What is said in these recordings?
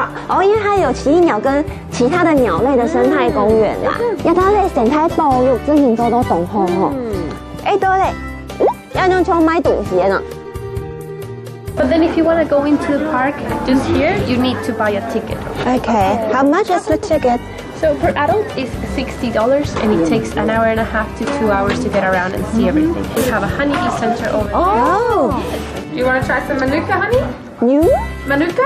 啊？哦，因为它有奇异鸟跟其他的鸟类的生态公园啦。也到咧生态保育之前做到同好吼。哎，对咧，要用枪买东西呢。 But then if you want to go into the park just here, you need to buy a ticket. Okay, how much is the ticket? So per adult is $60 and it takes an hour and a half to 2 hours to get around and see everything. We have a honeybee center over there. Oh, Do you want to try some manuka honey? you? Manuka?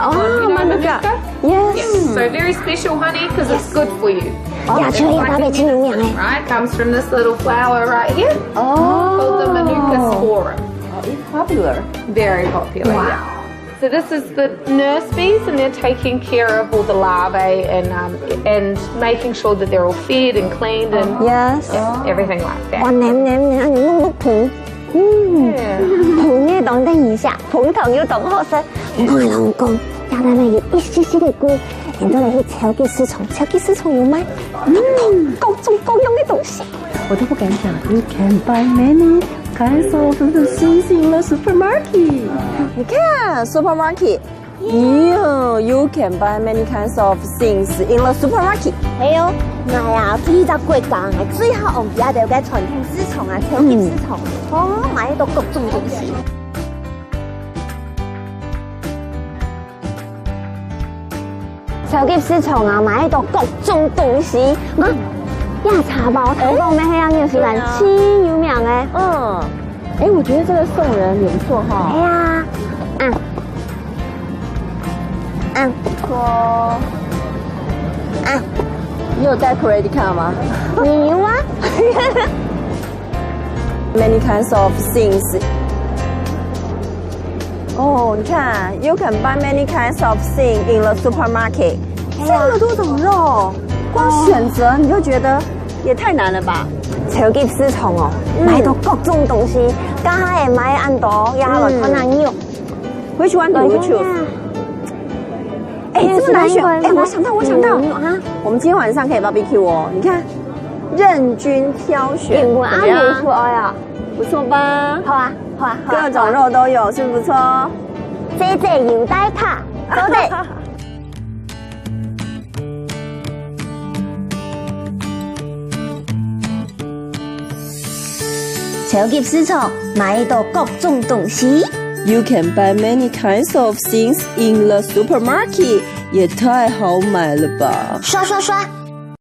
Oh, You know manuka. Yes, Yes. so very special honey because it's good for you. 呀，这也搭配青牛娘哎。 Right, comes from this little flower right here called the Manuka sporum. It's popular. Very popular. Wow. Yeah. So this is the nurse bees, and they're taking care of all the larvae and making sure that they're all fed and cleaned and Yes. everything like that. 哇，黏黏黏，你弄到盆，盆嘅當得一下，盆頭要當好食。我老公要那裡一絲絲嘅菇，然之後你去超級市場，超級市場有賣，各種各樣嘅東西。我都不敢想。You can buy many kinds of things in the supermarket. 你看 supermarket. Yeah, you can buy many kinds of things in the supermarket. 係哦，係啊，非洲國家係最好紅嘢就嘅傳統市場啊，超級市場，買到各種東西。超級市場啊，買到各種東西啊！呀，茶包睇到咩？係啊，紐西蘭超有名嘅。哎，我觉得这个送人也不错哈。係啊，说，你有带 credit card 吗你有啊？ ？Many kinds of things. 哦，你看 ，you can buy many kinds of things in the supermarket. 这么多种肉，光选择你就觉得也太难了吧？超級市場哦，買到各種東西，家下也買很多，也來可能用。 Which one do you choose？ 哎，这么难选！哎，我想到，啊！我们今天晚上可以 barbecue 哦。你看，任君挑选，英文怎么样不錯呀，不错吧？好啊，好啊，各種肉都有，是不是不錯？謝謝姚大卡，多謝。超級市場買到各種東西。 You can buy many kinds of things in the supermarket， 也太好買了吧！刷刷刷！